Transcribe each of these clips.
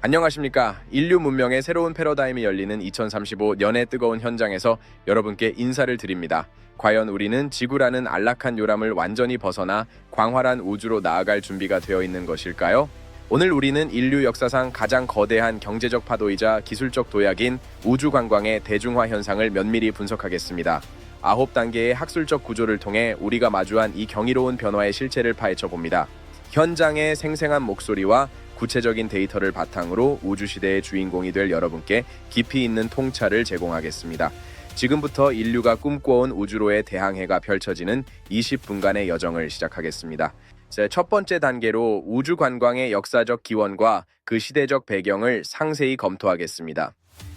안녕하십니까. 인류 문명의 새로운 패러다임이 열리는 2035년의 뜨거운 현장에서 여러분께 인사를 드립니다. 과연 우리는 지구라는 안락한 요람을 완전히 벗어나 광활한 우주로 나아갈 준비가 되어 있는 것일까요? 오늘 우리는 인류 역사상 가장 거대한 경제적 파도이자 기술적 도약인 우주 관광의 대중화 현상을 면밀히 분석하겠습니다. 9단계의 학술적 구조를 통해 우리가 마주한 이 경이로운 변화의 실체를 파헤쳐 봅니다. 현장의 생생한 목소리와 구체적인 데이터를 바탕으로 우주시대의 주인공이 될 여러분께 깊이 있는 통찰을 제공하겠습니다. 지금부터 인류가 꿈꿔온 우주로의 대항해가 펼쳐지는 20분간의 여정을 시작하겠습니다. 첫 번째 단계로 우주 관광의 역사적 기원과 그 시대적 배경을 상세히 검토하겠습니다.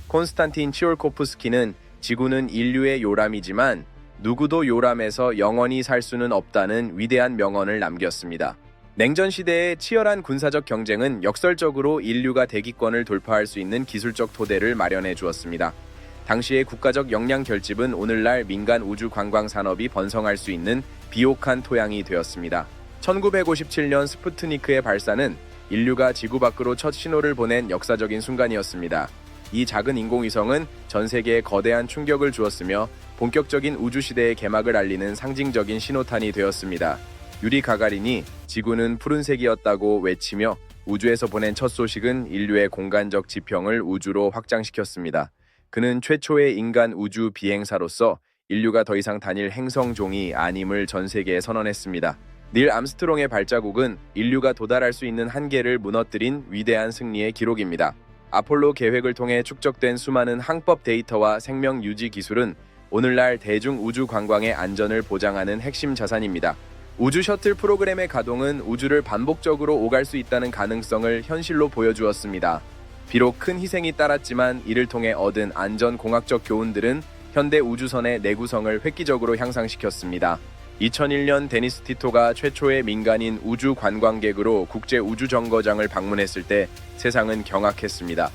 콘스탄틴 치올코프스키는 지구는 인류의 요람이지만 누구도 요람에서 영원히 살 수는 없다는 위대한 명언을 남겼습니다. 냉전 시대의 치열한 군사적 경쟁은 역설적으로 인류가 대기권을 돌파할 수 있는 기술적 토대를 마련해 주었습니다. 당시의 국가적 역량 결집은 오늘날 민간 우주 관광 산업이 번성할 수 있는 비옥한 토양이 되었습니다. 1957년 스푸트니크의 발사는 인류가 지구 밖으로 첫 신호를 보낸 역사적인 순간이었습니다. 이 작은 인공위성은 전 세계에 거대한 충격을 주었으며 본격적인 우주 시대의 개막을 알리는 상징적인 신호탄이 되었습니다. 유리 가가린이 지구는 푸른색이었다고 외치며 우주에서 보낸 첫 소식은 인류의 공간적 지평을 우주로 확장시켰습니다. 그는 최초의 인간 우주 비행사로서 인류가 더 이상 다닐 행성종이 아님을 전 세계에 선언했습니다. 닐 암스트롱의 발자국은 인류가 도달할 수 있는 한계를 무너뜨린 위대한 승리의 기록입니다. 아폴로 계획을 통해 축적된 수많은 항법 데이터와 생명 유지 기술은 오늘날 대중 우주 관광의 안전을 보장하는 핵심 자산입니다. 우주 셔틀 프로그램의 가동은 우주를 반복적으로 오갈 수 있다는 가능성을 현실로 보여주었습니다. 비록 큰 희생이 따랐지만 이를 통해 얻은 안전 공학적 교훈들은 현대 우주선의 내구성을 획기적으로 향상시켰습니다. 2001년 데니스 티토가 최초의 민간인 우주 관광객으로 국제 우주 정거장을 방문했을 때 세상은 경악했습니다.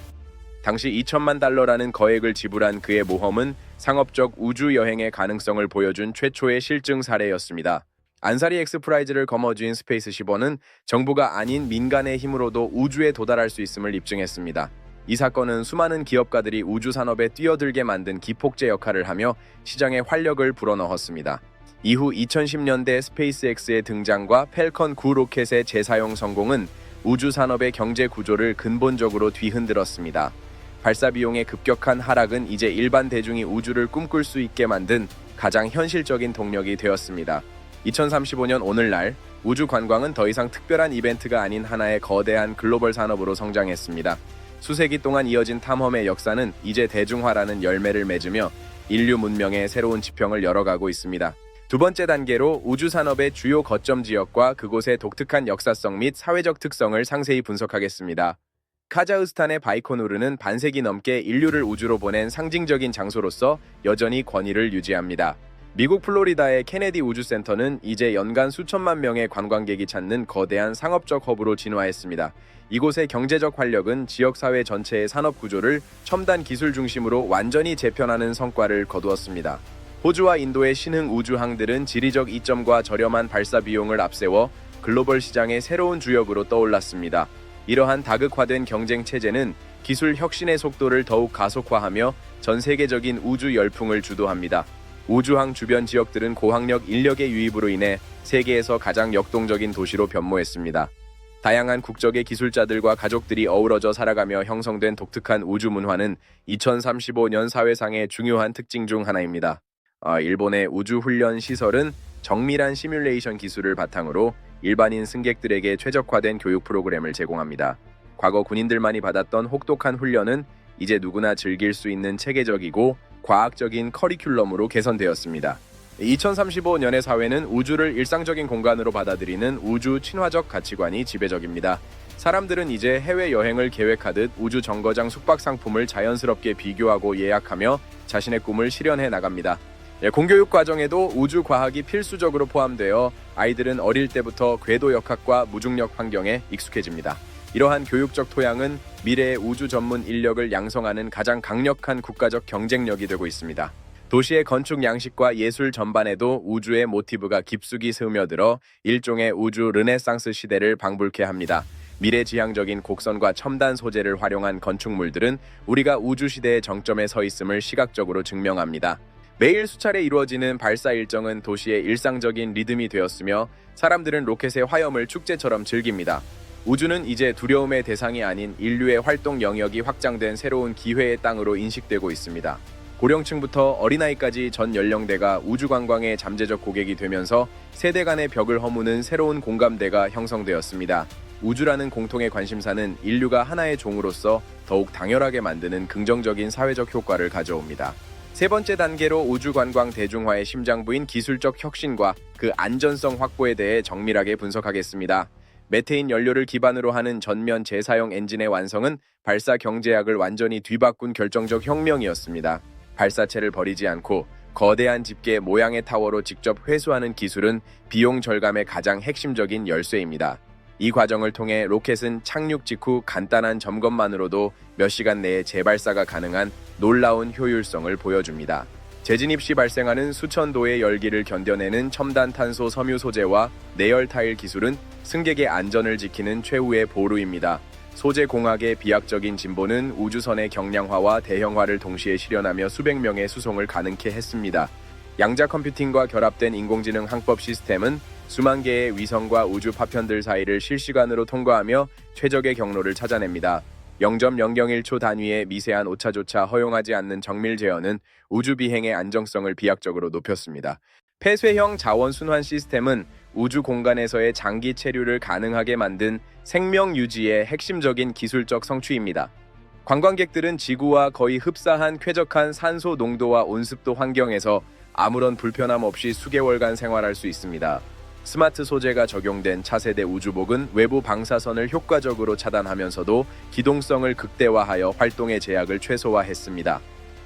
당시 2천만 달러라는 거액을 지불한 그의 모험은 상업적 우주 여행의 가능성을 보여준 최초의 실증 사례였습니다. 안사리 엑스프라이즈를 거머쥔 스페이스 10번은 정부가 아닌 민간의 힘으로도 우주에 도달할 수 있음을 입증했습니다. 이 사건은 수많은 기업가들이 우주 산업에 뛰어들게 만든 기폭제 역할을 하며 시장에 활력을 불어넣었습니다. 이후 2010년대 스페이스X의 등장과 펠컨 9 로켓의 재사용 성공은 우주 산업의 경제 구조를 근본적으로 뒤흔들었습니다. 발사 비용의 급격한 하락은 이제 일반 대중이 우주를 꿈꿀 수 있게 만든 가장 현실적인 동력이 되었습니다. 2035년 오늘날 우주 관광은 더 이상 특별한 이벤트가 아닌 하나의 거대한 글로벌 산업으로 성장했습니다. 수세기 동안 이어진 탐험의 역사는 이제 대중화라는 열매를 맺으며 인류 문명의 새로운 지평을 열어가고 있습니다. 두 번째 단계로 우주 산업의 주요 거점 지역과 그곳의 독특한 역사성 및 사회적 특성을 상세히 분석하겠습니다. 카자흐스탄의 바이코누르는 반세기 넘게 인류를 우주로 보낸 상징적인 장소로서 여전히 권위를 유지합니다. 미국 플로리다의 케네디 우주센터는 이제 연간 수천만 명의 관광객이 찾는 거대한 상업적 허브로 진화했습니다. 이곳의 경제적 활력은 지역사회 전체의 산업 구조를 첨단 기술 중심으로 완전히 재편하는 성과를 거두었습니다. 호주와 인도의 신흥 우주항들은 지리적 이점과 저렴한 발사 비용을 앞세워 글로벌 시장의 새로운 주역으로 떠올랐습니다. 이러한 다극화된 경쟁 체제는 기술 혁신의 속도를 더욱 가속화하며 전 세계적인 우주 열풍을 주도합니다. 우주항 주변 지역들은 고학력 인력의 유입으로 인해 세계에서 가장 역동적인 도시로 변모했습니다. 다양한 국적의 기술자들과 가족들이 어우러져 살아가며 형성된 독특한 우주 문화는 2035년 사회상의 중요한 특징 중 하나입니다. 일본의 우주 훈련 시설은 정밀한 시뮬레이션 기술을 바탕으로 일반인 승객들에게 최적화된 교육 프로그램을 제공합니다. 과거 군인들만이 받았던 혹독한 훈련은 이제 누구나 즐길 수 있는 체계적이고 과학적인 커리큘럼으로 개선되었습니다. 2035년의 사회는 우주를 일상적인 공간으로 받아들이는 우주 친화적 가치관이 지배적입니다. 사람들은 이제 해외여행을 계획하듯 우주 정거장 숙박 상품을 자연스럽게 비교하고 예약하며 자신의 꿈을 실현해 나갑니다. 공교육 과정에도 우주 과학이 필수적으로 포함되어 아이들은 어릴 때부터 궤도 역학과 무중력 환경에 익숙해집니다. 이러한 교육적 토양은 미래의 우주 전문 인력을 양성하는 가장 강력한 국가적 경쟁력이 되고 있습니다. 도시의 건축 양식과 예술 전반에도 우주의 모티브가 깊숙이 스며들어 일종의 우주 르네상스 시대를 방불케 합니다. 미래지향적인 곡선과 첨단 소재를 활용한 건축물들은 우리가 우주시대의 정점에 서 있음을 시각적으로 증명합니다. 매일 수차례 이루어지는 발사 일정은 도시의 일상적인 리듬이 되었으며 사람들은 로켓의 화염을 축제처럼 즐깁니다. 우주는 이제 두려움의 대상이 아닌 인류의 활동 영역이 확장된 새로운 기회의 땅으로 인식되고 있습니다. 고령층부터 어린아이까지 전 연령대가 우주 관광의 잠재적 고객이 되면서 세대 간의 벽을 허무는 새로운 공감대가 형성되었습니다. 우주라는 공통의 관심사는 인류가 하나의 종으로서 더욱 당연하게 만드는 긍정적인 사회적 효과를 가져옵니다. 세 번째 단계로 우주 관광 대중화의 심장부인 기술적 혁신과 그 안전성 확보에 대해 정밀하게 분석하겠습니다. 메테인 연료를 기반으로 하는 전면 재사용 엔진의 완성은 발사 경제학을 완전히 뒤바꾼 결정적 혁명이었습니다. 발사체를 버리지 않고 거대한 집게 모양의 타워로 직접 회수하는 기술은 비용 절감의 가장 핵심적인 열쇠입니다. 이 과정을 통해 로켓은 착륙 직후 간단한 점검만으로도 몇 시간 내에 재발사가 가능한 놀라운 효율성을 보여줍니다. 재진입 시 발생하는 수천 도의 열기를 견뎌내는 첨단 탄소 섬유 소재와 내열 타일 기술은 승객의 안전을 지키는 최후의 보루입니다. 소재 공학의 비약적인 진보는 우주선의 경량화와 대형화를 동시에 실현하며 수백 명의 수송을 가능케 했습니다. 양자 컴퓨팅과 결합된 인공지능 항법 시스템은 수만 개의 위성과 우주 파편들 사이를 실시간으로 통과하며 최적의 경로를 찾아냅니다. 0.001초 단위의 미세한 오차조차 허용하지 않는 정밀 제어는 우주 비행의 안정성을 비약적으로 높였습니다. 폐쇄형 자원 순환 시스템은 우주 공간에서의 장기 체류를 가능하게 만든 생명 유지의 핵심적인 기술적 성취입니다. 관광객들은 지구와 거의 흡사한 쾌적한 산소 농도와 온습도 환경에서 아무런 불편함 없이 수개월간 생활할 수 있습니다. 스마트 소재가 적용된 차세대 우주복은 외부 방사선을 효과적으로 차단하면서도 기동성을 극대화하여 활동의 제약을 최소화했습니다.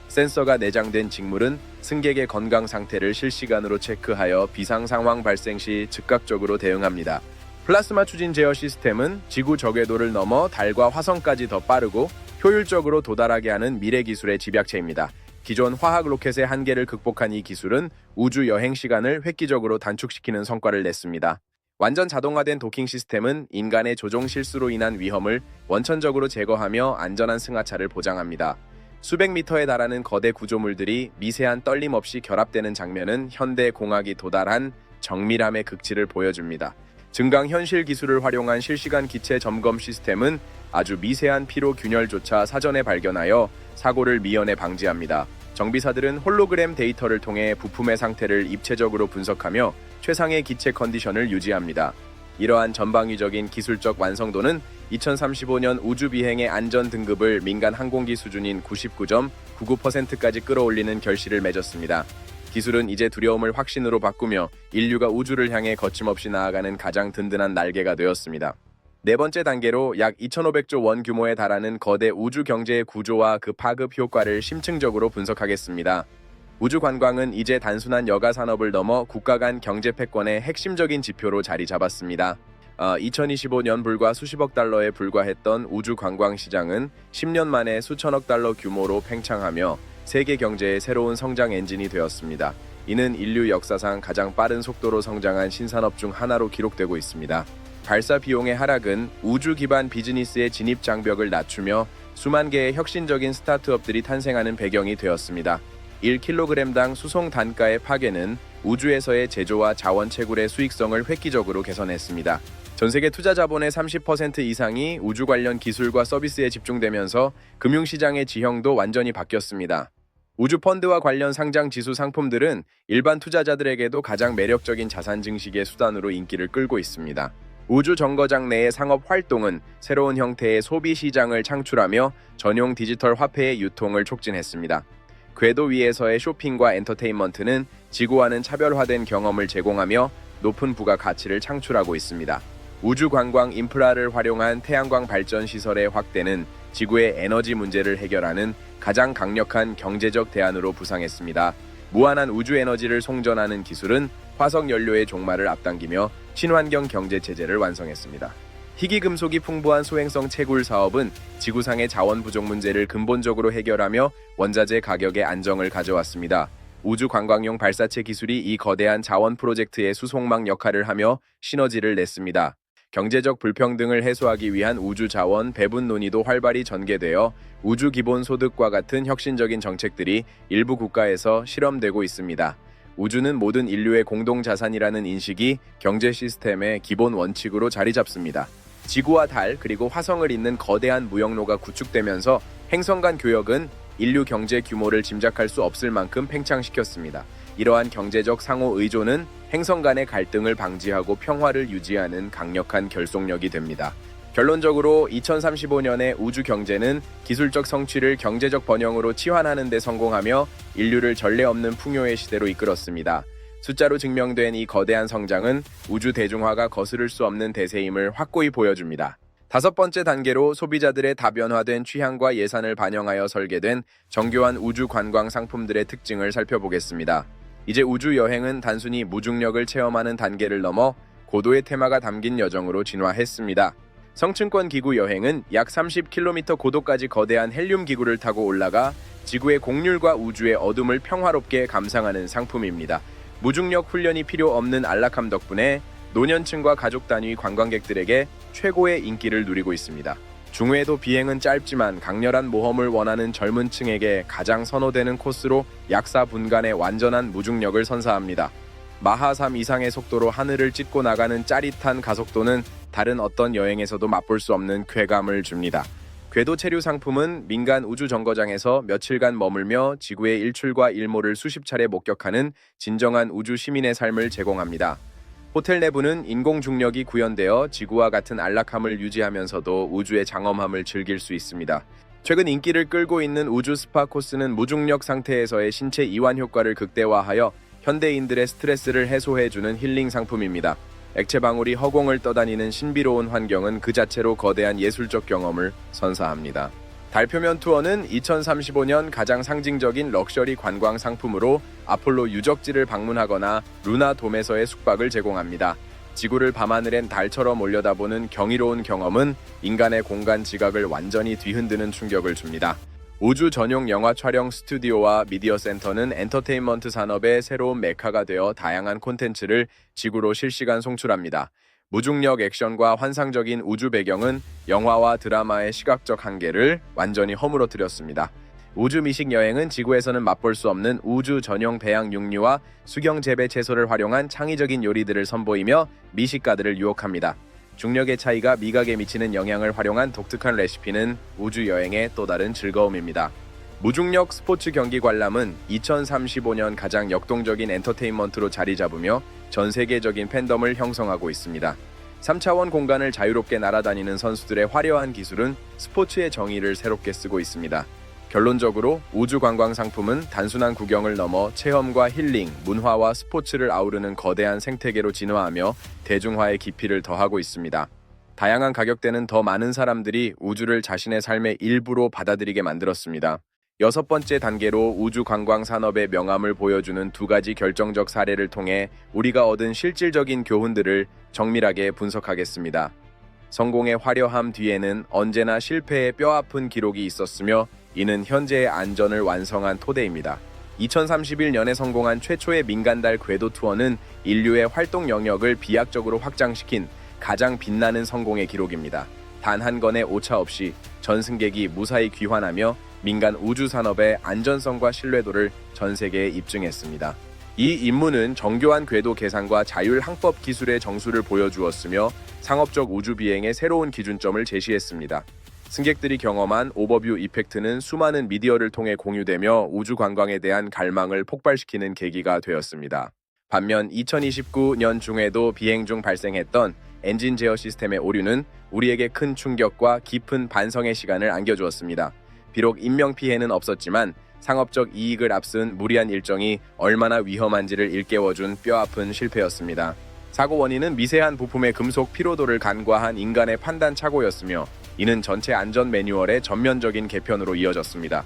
센서가 내장된 직물은 승객의 건강 상태를 실시간으로 체크하여 비상 상황 발생 시 즉각적으로 대응합니다. 플라스마 추진 제어 시스템은 지구 저궤도를 넘어 달과 화성까지 더 빠르고 효율적으로 도달하게 하는 미래 기술의 집약체입니다. 기존 화학 로켓의 한계를 극복한 이 기술은 우주 여행 시간을 획기적으로 단축시키는 성과를 냈습니다. 완전 자동화된 도킹 시스템은 인간의 조종 실수로 인한 위험을 원천적으로 제거하며 안전한 승하차를 보장합니다. 수백 미터에 달하는 거대 구조물들이 미세한 떨림 없이 결합되는 장면은 현대 공학이 도달한 정밀함의 극치를 보여줍니다. 증강현실 기술을 활용한 실시간 기체 점검 시스템은 아주 미세한 피로 균열조차 사전에 발견하여 사고를 미연에 방지합니다. 정비사들은 홀로그램 데이터를 통해 부품의 상태를 입체적으로 분석하며 최상의 기체 컨디션을 유지합니다. 이러한 전방위적인 기술적 완성도는 2035년 우주 비행의 안전 등급을 민간 항공기 수준인 99.99%까지 끌어올리는 결실을 맺었습니다. 기술은 이제 두려움을 확신으로 바꾸며 인류가 우주를 향해 거침없이 나아가는 가장 든든한 날개가 되었습니다. 네 번째 단계로 약 2,500조 원 규모에 달하는 거대 우주 경제의 구조와 그 파급 효과를 심층적으로 분석하겠습니다. 우주 관광은 이제 단순한 여가 산업을 넘어 국가 간 경제 패권의 핵심적인 지표로 자리 잡았습니다. 2025년 불과 수십억 달러에 불과했던 우주 관광 시장은 10년 만에 수천억 달러 규모로 팽창하며 세계 경제의 새로운 성장 엔진이 되었습니다. 이는 인류 역사상 가장 빠른 속도로 성장한 신산업 중 하나로 기록되고 있습니다. 발사 비용의 하락은 우주 기반 비즈니스의 진입 장벽을 낮추며 수만 개의 혁신적인 스타트업들이 탄생하는 배경이 되었습니다. 1kg당 수송 단가의 파괴는 우주에서의 제조와 자원 채굴의 수익성을 획기적으로 개선했습니다. 전 세계 투자 자본의 30% 이상이 우주 관련 기술과 서비스에 집중되면서 금융시장의 지형도 완전히 바뀌었습니다. 우주 펀드와 관련 상장 지수 상품들은 일반 투자자들에게도 가장 매력적인 자산 증식의 수단으로 인기를 끌고 있습니다. 우주 정거장 내의 상업 활동은 새로운 형태의 소비 시장을 창출하며 전용 디지털 화폐의 유통을 촉진했습니다. 궤도 위에서의 쇼핑과 엔터테인먼트는 지구와는 차별화된 경험을 제공하며 높은 부가 가치를 창출하고 있습니다. 우주 관광 인프라를 활용한 태양광 발전 시설의 확대는 지구의 에너지 문제를 해결하는 가장 강력한 경제적 대안으로 부상했습니다. 무한한 우주 에너지를 송전하는 기술은 화석 연료의 종말을 앞당기며 친환경 경제 체제를 완성했습니다. 희귀 금속이 풍부한 소행성 채굴 사업은 지구상의 자원 부족 문제를 근본적으로 해결하며 원자재 가격의 안정을 가져왔습니다. 우주 관광용 발사체 기술이 이 거대한 자원 프로젝트의 수송망 역할을 하며 시너지를 냈습니다. 경제적 불평등을 해소하기 위한 우주 자원 배분 논의도 활발히 전개되어 우주 기본 소득과 같은 혁신적인 정책들이 일부 국가에서 실험되고 있습니다. 우주는 모든 인류의 공동 자산이라는 인식이 경제 시스템의 기본 원칙으로 자리 잡습니다. 지구와 달 그리고 화성을 잇는 거대한 무역로가 구축되면서 행성 간 교역은 인류 경제 규모를 짐작할 수 없을 만큼 팽창시켰습니다. 이러한 경제적 상호 의존은 행성 간의 갈등을 방지하고 평화를 유지하는 강력한 결속력이 됩니다. 결론적으로 2035년의 우주 경제는 기술적 성취를 경제적 번영으로 치환하는 데 성공하며 인류를 전례 없는 풍요의 시대로 이끌었습니다. 숫자로 증명된 이 거대한 성장은 우주 대중화가 거스를 수 없는 대세임을 확고히 보여줍니다. 다섯 번째 단계로 소비자들의 다변화된 취향과 예산을 반영하여 설계된 정교한 우주 관광 상품들의 특징을 살펴보겠습니다. 이제 우주 여행은 단순히 무중력을 체험하는 단계를 넘어 고도의 테마가 담긴 여정으로 진화했습니다. 성층권 기구 여행은 약 30km 고도까지 거대한 헬륨 기구를 타고 올라가 지구의 곡률과 우주의 어둠을 평화롭게 감상하는 상품입니다. 무중력 훈련이 필요 없는 안락함 덕분에 노년층과 가족 단위 관광객들에게 최고의 인기를 누리고 있습니다. 중회도 비행은 짧지만 강렬한 모험을 원하는 젊은 층에게 가장 선호되는 코스로 약 4분간의 완전한 무중력을 선사합니다. 마하 3 이상의 속도로 하늘을 찢고 나가는 짜릿한 가속도는 다른 어떤 여행에서도 맛볼 수 없는 쾌감을 줍니다. 궤도 체류 상품은 민간 우주 정거장에서 며칠간 머물며 지구의 일출과 일몰을 수십 차례 목격하는 진정한 우주 시민의 삶을 제공합니다. 호텔 내부는 인공 중력이 구현되어 지구와 같은 안락함을 유지하면서도 우주의 장엄함을 즐길 수 있습니다. 최근 인기를 끌고 있는 우주 스파 코스는 무중력 상태에서의 신체 이완 효과를 극대화하여 현대인들의 스트레스를 해소해주는 힐링 상품입니다. 액체 방울이 허공을 떠다니는 신비로운 환경은 그 자체로 거대한 예술적 경험을 선사합니다. 달표면 투어는 2035년 가장 상징적인 럭셔리 관광 상품으로 아폴로 유적지를 방문하거나 루나돔에서의 숙박을 제공합니다. 지구를 밤하늘엔 달처럼 올려다보는 경이로운 경험은 인간의 공간 지각을 완전히 뒤흔드는 충격을 줍니다. 우주 전용 영화 촬영 스튜디오와 미디어 센터는 엔터테인먼트 산업의 새로운 메카가 되어 다양한 콘텐츠를 지구로 실시간 송출합니다. 무중력 액션과 환상적인 우주 배경은 영화와 드라마의 시각적 한계를 완전히 허물어뜨렸습니다. 우주 미식 여행은 지구에서는 맛볼 수 없는 우주 전용 배양 육류와 수경 재배 채소를 활용한 창의적인 요리들을 선보이며 미식가들을 유혹합니다. 중력의 차이가 미각에 미치는 영향을 활용한 독특한 레시피는 우주 여행의 또 다른 즐거움입니다. 무중력 스포츠 경기 관람은 2035년 가장 역동적인 엔터테인먼트로 자리 잡으며 전 세계적인 팬덤을 형성하고 있습니다. 3차원 공간을 자유롭게 날아다니는 선수들의 화려한 기술은 스포츠의 정의를 새롭게 쓰고 있습니다. 결론적으로 우주 관광 상품은 단순한 구경을 넘어 체험과 힐링, 문화와 스포츠를 아우르는 거대한 생태계로 진화하며 대중화의 깊이를 더하고 있습니다. 다양한 가격대는 더 많은 사람들이 우주를 자신의 삶의 일부로 받아들이게 만들었습니다. 여섯 번째 단계로 우주 관광 산업의 명암을 보여주는 두 가지 결정적 사례를 통해 우리가 얻은 실질적인 교훈들을 정밀하게 분석하겠습니다. 성공의 화려함 뒤에는 언제나 실패의 뼈아픈 기록이 있었으며 이는 현재의 안전을 완성한 토대입니다. 2031년에 성공한 최초의 민간달 궤도 투어는 인류의 활동 영역을 비약적으로 확장시킨 가장 빛나는 성공의 기록입니다. 단 한 건의 오차 없이 전 승객이 무사히 귀환하며 민간 우주 산업의 안전성과 신뢰도를 전 세계에 입증했습니다. 이 임무는 정교한 궤도 계산과 자율 항법 기술의 정수를 보여주었으며 상업적 우주 비행의 새로운 기준점을 제시했습니다. 승객들이 경험한 오버뷰 이펙트는 수많은 미디어를 통해 공유되며 우주 관광에 대한 갈망을 폭발시키는 계기가 되었습니다. 반면 2029년 중에도 비행 중 발생했던 엔진 제어 시스템의 오류는 우리에게 큰 충격과 깊은 반성의 시간을 안겨주었습니다. 비록 인명피해는 없었지만 상업적 이익을 앞둔 무리한 일정이 얼마나 위험한지를 일깨워준 뼈아픈 실패였습니다. 사고 원인은 미세한 부품의 금속 피로도를 간과한 인간의 판단 착오였으며 이는 전체 안전 매뉴얼의 전면적인 개편으로 이어졌습니다.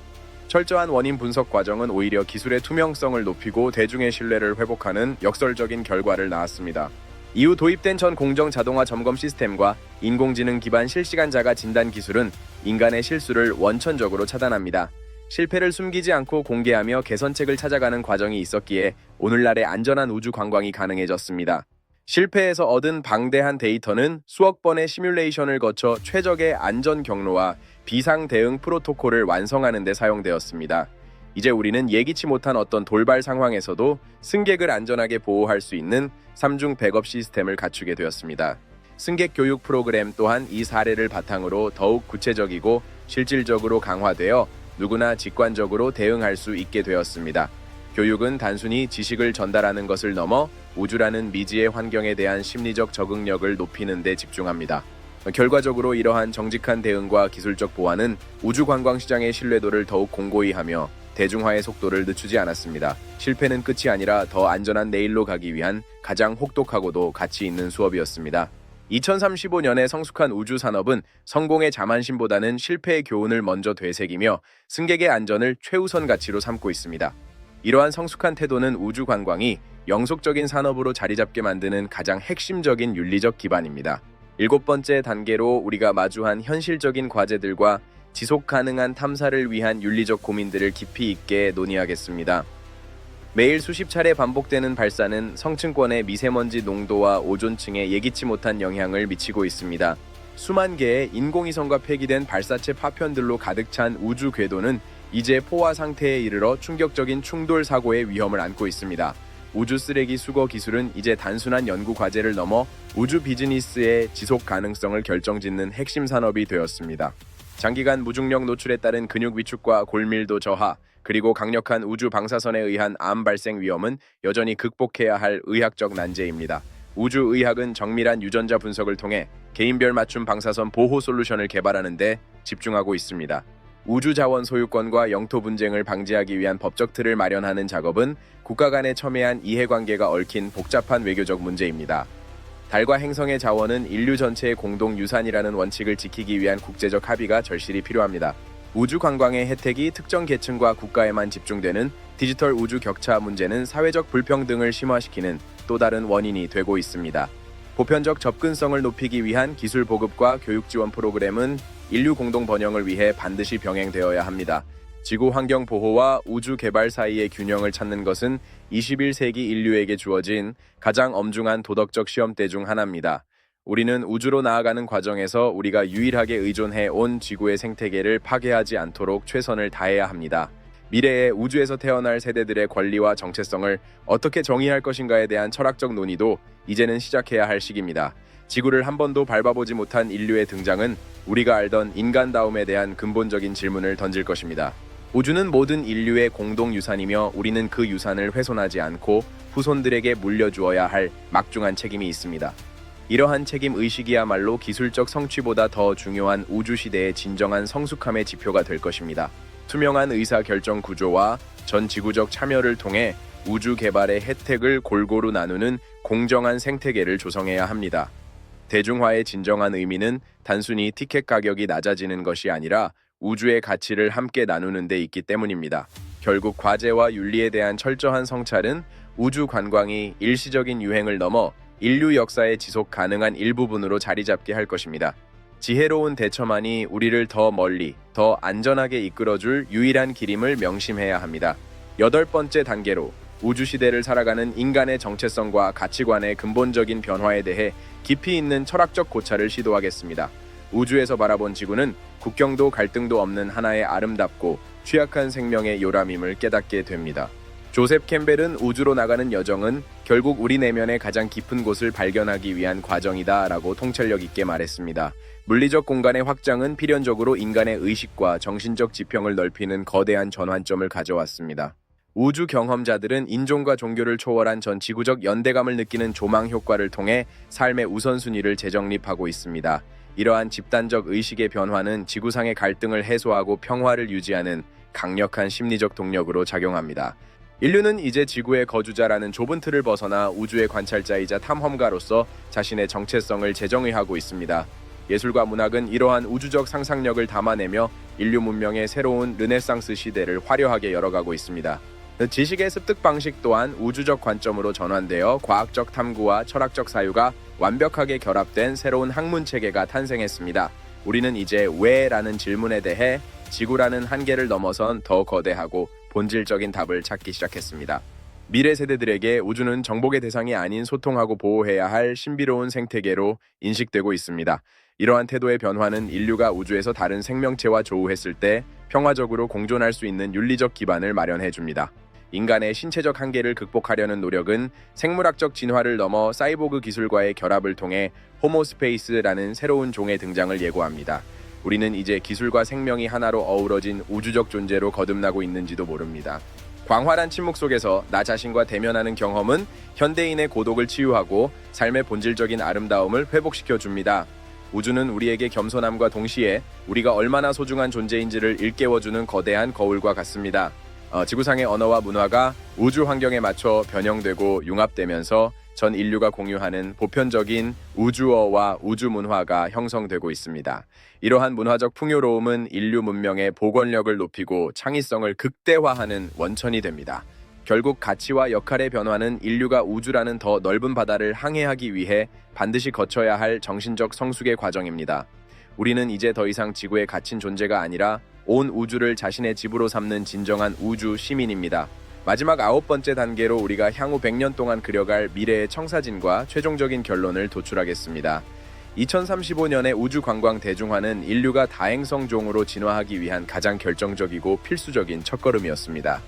철저한 원인 분석 과정은 오히려 기술의 투명성을 높이고 대중의 신뢰를 회복하는 역설적인 결과를 낳았습니다. 이후 도입된 전 공정 자동화 점검 시스템과 인공지능 기반 실시간 자가 진단 기술은 인간의 실수를 원천적으로 차단합니다. 실패를 숨기지 않고 공개하며 개선책을 찾아가는 과정이 있었기에 오늘날의 안전한 우주 관광이 가능해졌습니다. 실패에서 얻은 방대한 데이터는 수억 번의 시뮬레이션을 거쳐 최적의 안전 경로와 비상 대응 프로토콜을 완성하는 데 사용되었습니다. 이제 우리는 예기치 못한 어떤 돌발 상황에서도 승객을 안전하게 보호할 수 있는 3중 백업 시스템을 갖추게 되었습니다. 승객 교육 프로그램 또한 이 사례를 바탕으로 더욱 구체적이고 실질적으로 강화되어 누구나 직관적으로 대응할 수 있게 되었습니다. 교육은 단순히 지식을 전달하는 것을 넘어 우주라는 미지의 환경에 대한 심리적 적응력을 높이는 데 집중합니다. 결과적으로 이러한 정직한 대응과 기술적 보완은 우주 관광 시장의 신뢰도를 더욱 공고히 하며 대중화의 속도를 늦추지 않았습니다. 실패는 끝이 아니라 더 안전한 내일로 가기 위한 가장 혹독하고도 가치 있는 수업이었습니다. 2035년에 성숙한 우주 산업은 성공의 자만심보다는 실패의 교훈을 먼저 되새기며 승객의 안전을 최우선 가치로 삼고 있습니다. 이러한 성숙한 태도는 우주 관광이 영속적인 산업으로 자리 잡게 만드는 가장 핵심적인 윤리적 기반입니다. 7번째 단계로 우리가 마주한 현실적인 과제들과 지속 가능한 탐사를 위한 윤리적 고민들을 깊이 있게 논의하겠습니다. 매일 수십 차례 반복되는 발사는 성층권의 미세먼지 농도와 오존층에 예기치 못한 영향을 미치고 있습니다. 수만 개의 인공위성과 폐기된 발사체 파편들로 가득 찬 우주 궤도는 이제 포화 상태에 이르러 충격적인 충돌 사고의 위험을 안고 있습니다. 우주 쓰레기 수거 기술은 이제 단순한 연구 과제를 넘어 우주 비즈니스의 지속 가능성을 결정짓는 핵심 산업이 되었습니다. 장기간 무중력 노출에 따른 근육 위축과 골밀도 저하, 그리고 강력한 우주 방사선에 의한 암 발생 위험은 여전히 극복해야 할 의학적 난제입니다. 우주의학은 정밀한 유전자 분석을 통해 개인별 맞춤 방사선 보호 솔루션을 개발하는 데 집중하고 있습니다. 우주 자원 소유권과 영토 분쟁을 방지하기 위한 법적 틀을 마련하는 작업은 국가 간의 첨예한 이해관계가 얽힌 복잡한 외교적 문제입니다. 달과 행성의 자원은 인류 전체의 공동 유산이라는 원칙을 지키기 위한 국제적 합의가 절실히 필요합니다. 우주 관광의 혜택이 특정 계층과 국가에만 집중되는 디지털 우주 격차 문제는 사회적 불평등을 심화시키는 또 다른 원인이 되고 있습니다. 보편적 접근성을 높이기 위한 기술 보급과 교육 지원 프로그램은 인류 공동 번영을 위해 반드시 병행되어야 합니다. 지구 환경 보호와 우주 개발 사이의 균형을 찾는 것은 21세기 인류에게 주어진 가장 엄중한 도덕적 시험대 중 하나입니다. 우리는 우주로 나아가는 과정에서 우리가 유일하게 의존해 온 지구의 생태계를 파괴하지 않도록 최선을 다해야 합니다. 미래의 우주에서 태어날 세대들의 권리와 정체성을 어떻게 정의할 것인가에 대한 철학적 논의도 이제는 시작해야 할 시기입니다. 지구를 한 번도 밟아보지 못한 인류의 등장은 우리가 알던 인간다움에 대한 근본적인 질문을 던질 것입니다. 우주는 모든 인류의 공동 유산이며 우리는 그 유산을 훼손하지 않고 후손들에게 물려주어야 할 막중한 책임이 있습니다. 이러한 책임 의식이야말로 기술적 성취보다 더 중요한 우주 시대의 진정한 성숙함의 지표가 될 것입니다. 투명한 의사결정 구조와 전 지구적 참여를 통해 우주 개발의 혜택을 골고루 나누는 공정한 생태계를 조성해야 합니다. 대중화의 진정한 의미는 단순히 티켓 가격이 낮아지는 것이 아니라 우주의 가치를 함께 나누는 데 있기 때문입니다. 결국 과제와 윤리에 대한 철저한 성찰은 우주 관광이 일시적인 유행을 넘어 인류 역사의 지속 가능한 일부분으로 자리 잡게 할 것입니다. 지혜로운 대처만이 우리를 더 멀리, 더 안전하게 이끌어줄 유일한 길임을 명심해야 합니다. 8번째 단계로 우주 시대를 살아가는 인간의 정체성과 가치관의 근본적인 변화에 대해 깊이 있는 철학적 고찰을 시도하겠습니다. 우주에서 바라본 지구는 국경도 갈등도 없는 하나의 아름답고 취약한 생명의 요람임을 깨닫게 됩니다. 조셉 캠벨은 우주로 나가는 여정은 결국 우리 내면의 가장 깊은 곳을 발견하기 위한 과정이다 라고 통찰력 있게 말했습니다. 물리적 공간의 확장은 필연적으로 인간의 의식과 정신적 지평을 넓히는 거대한 전환점을 가져왔습니다. 우주 경험자들은 인종과 종교를 초월한 전 지구적 연대감을 느끼는 조망 효과를 통해 삶의 우선순위를 재정립하고 있습니다. 이러한 집단적 의식의 변화는 지구상의 갈등을 해소하고 평화를 유지하는 강력한 심리적 동력으로 작용합니다. 인류는 이제 지구의 거주자라는 좁은 틀을 벗어나 우주의 관찰자이자 탐험가로서 자신의 정체성을 재정의하고 있습니다. 예술과 문학은 이러한 우주적 상상력을 담아내며 인류 문명의 새로운 르네상스 시대를 화려하게 열어가고 있습니다. 지식의 습득 방식 또한 우주적 관점으로 전환되어 과학적 탐구와 철학적 사유가 완벽하게 결합된 새로운 학문 체계가 탄생했습니다. 우리는 이제 왜라는 질문에 대해 지구라는 한계를 넘어선 더 거대하고 본질적인 답을 찾기 시작했습니다. 미래 세대들에게 우주는 정복의 대상이 아닌 소통하고 보호해야 할 신비로운 생태계로 인식되고 있습니다. 이러한 태도의 변화는 인류가 우주에서 다른 생명체와 조우했을 때 평화적으로 공존할 수 있는 윤리적 기반을 마련해 줍니다. 인간의 신체적 한계를 극복하려는 노력은 생물학적 진화를 넘어 사이보그 기술과의 결합을 통해 호모스페이스라는 새로운 종의 등장을 예고합니다. 우리는 이제 기술과 생명이 하나로 어우러진 우주적 존재로 거듭나고 있는지도 모릅니다. 광활한 침묵 속에서 나 자신과 대면하는 경험은 현대인의 고독을 치유하고 삶의 본질적인 아름다움을 회복시켜 줍니다. 우주는 우리에게 겸손함과 동시에 우리가 얼마나 소중한 존재인지를 일깨워주는 거대한 거울과 같습니다. 지구상의 언어와 문화가 우주 환경에 맞춰 변형되고 융합되면서 전 인류가 공유하는 보편적인 우주어와 우주 문화가 형성되고 있습니다. 이러한 문화적 풍요로움은 인류 문명의 복원력을 높이고 창의성을 극대화하는 원천이 됩니다. 결국 가치와 역할의 변화는 인류가 우주라는 더 넓은 바다를 항해하기 위해 반드시 거쳐야 할 정신적 성숙의 과정입니다. 우리는 이제 더 이상 지구에 갇힌 존재가 아니라 온 우주를 자신의 집으로 삼는 진정한 우주 시민입니다. 마지막 9번째 단계로 우리가 향후 100년 동안 그려갈 미래의 청사진과 최종적인 결론을 도출하겠습니다. 2035년의 우주 관광 대중화는 인류가 다행성종으로 진화하기 위한 가장 결정적이고 필수적인 첫걸음이었습니다.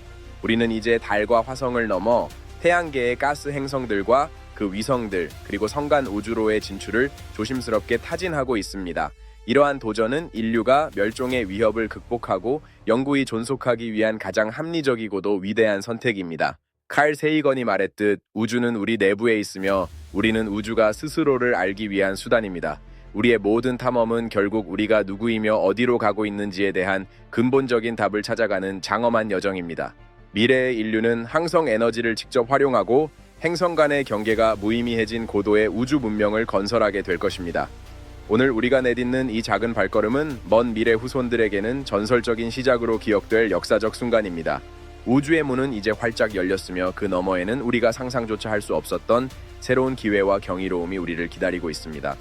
우리는 이제 달과 화성을 넘어 태양계의 가스 행성들과 그 위성들 그리고 성간 우주로의 진출을 조심스럽게 타진하고 있습니다. 이러한 도전은 인류가 멸종의 위협을 극복하고 영구히 존속하기 위한 가장 합리적이고도 위대한 선택입니다. 칼 세이건이 말했듯 우주는 우리 내부에 있으며 우리는 우주가 스스로를 알기 위한 수단입니다. 우리의 모든 탐험은 결국 우리가 누구이며 어디로 가고 있는지에 대한 근본적인 답을 찾아가는 장엄한 여정입니다. 미래의 인류는 항성 에너지를 직접 활용하고 행성 간의 경계가 무의미해진 고도의 우주 문명을 건설하게 될 것입니다. 오늘 우리가 내딛는 이 작은 발걸음은 먼 미래 후손들에게는 전설적인 시작으로 기억될 역사적 순간입니다. 우주의 문은 이제 활짝 열렸으며 그 너머에는 우리가 상상조차 할 수 없었던 새로운 기회와 경이로움이 우리를 기다리고 있습니다.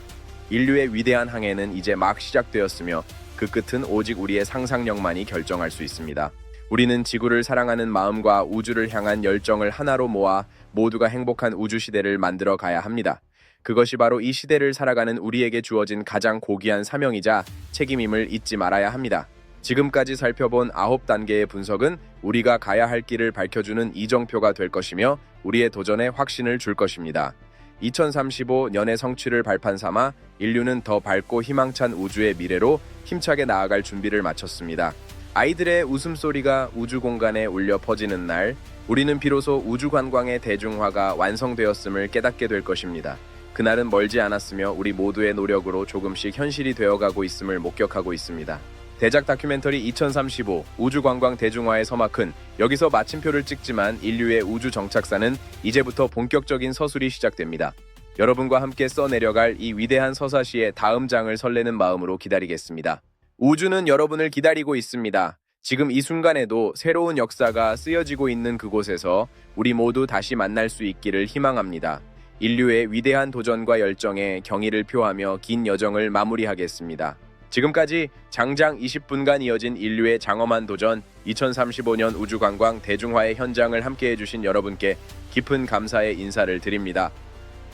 인류의 위대한 항해는 이제 막 시작되었으며 그 끝은 오직 우리의 상상력만이 결정할 수 있습니다. 우리는 지구를 사랑하는 마음과 우주를 향한 열정을 하나로 모아 모두가 행복한 우주 시대를 만들어 가야 합니다. 그것이 바로 이 시대를 살아가는 우리에게 주어진 가장 고귀한 사명이자 책임임을 잊지 말아야 합니다. 지금까지 살펴본 9단계의 분석은 우리가 가야 할 길을 밝혀주는 이정표가 될 것이며 우리의 도전에 확신을 줄 것입니다. 2035년의 성취를 발판 삼아 인류는 더 밝고 희망찬 우주의 미래로 힘차게 나아갈 준비를 마쳤습니다. 아이들의 웃음소리가 우주 공간에 울려 퍼지는 날, 우리는 비로소 우주 관광의 대중화가 완성되었음을 깨닫게 될 것입니다. 그날은 멀지 않았으며 우리 모두의 노력으로 조금씩 현실이 되어가고 있음을 목격하고 있습니다. 대작 다큐멘터리 2035 우주관광 대중화의 서막은 여기서 마침표를 찍지만 인류의 우주 정착사는 이제부터 본격적인 서술이 시작됩니다. 여러분과 함께 써내려갈 이 위대한 서사시의 다음 장을 설레는 마음으로 기다리겠습니다. 우주는 여러분을 기다리고 있습니다. 지금 이 순간에도 새로운 역사가 쓰여지고 있는 그곳에서 우리 모두 다시 만날 수 있기를 희망합니다. 인류의 위대한 도전과 열정에 경의를 표하며 긴 여정을 마무리하겠습니다. 지금까지 장장 20분간 이어진 인류의 장엄한 도전 2035년 우주관광 대중화의 현장을 함께해 주신 여러분께 깊은 감사의 인사를 드립니다.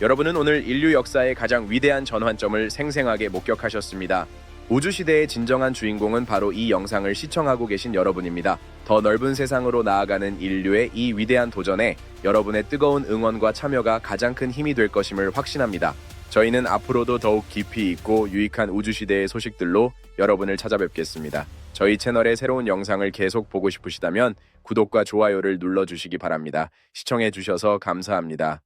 여러분은 오늘 인류 역사의 가장 위대한 전환점을 생생하게 목격하셨습니다. 우주시대의 진정한 주인공은 바로 이 영상을 시청하고 계신 여러분입니다. 더 넓은 세상으로 나아가는 인류의 이 위대한 도전에 여러분의 뜨거운 응원과 참여가 가장 큰 힘이 될 것임을 확신합니다. 저희는 앞으로도 더욱 깊이 있고 유익한 우주시대의 소식들로 여러분을 찾아뵙겠습니다. 저희 채널의 새로운 영상을 계속 보고 싶으시다면 구독과 좋아요를 눌러주시기 바랍니다. 시청해주셔서 감사합니다.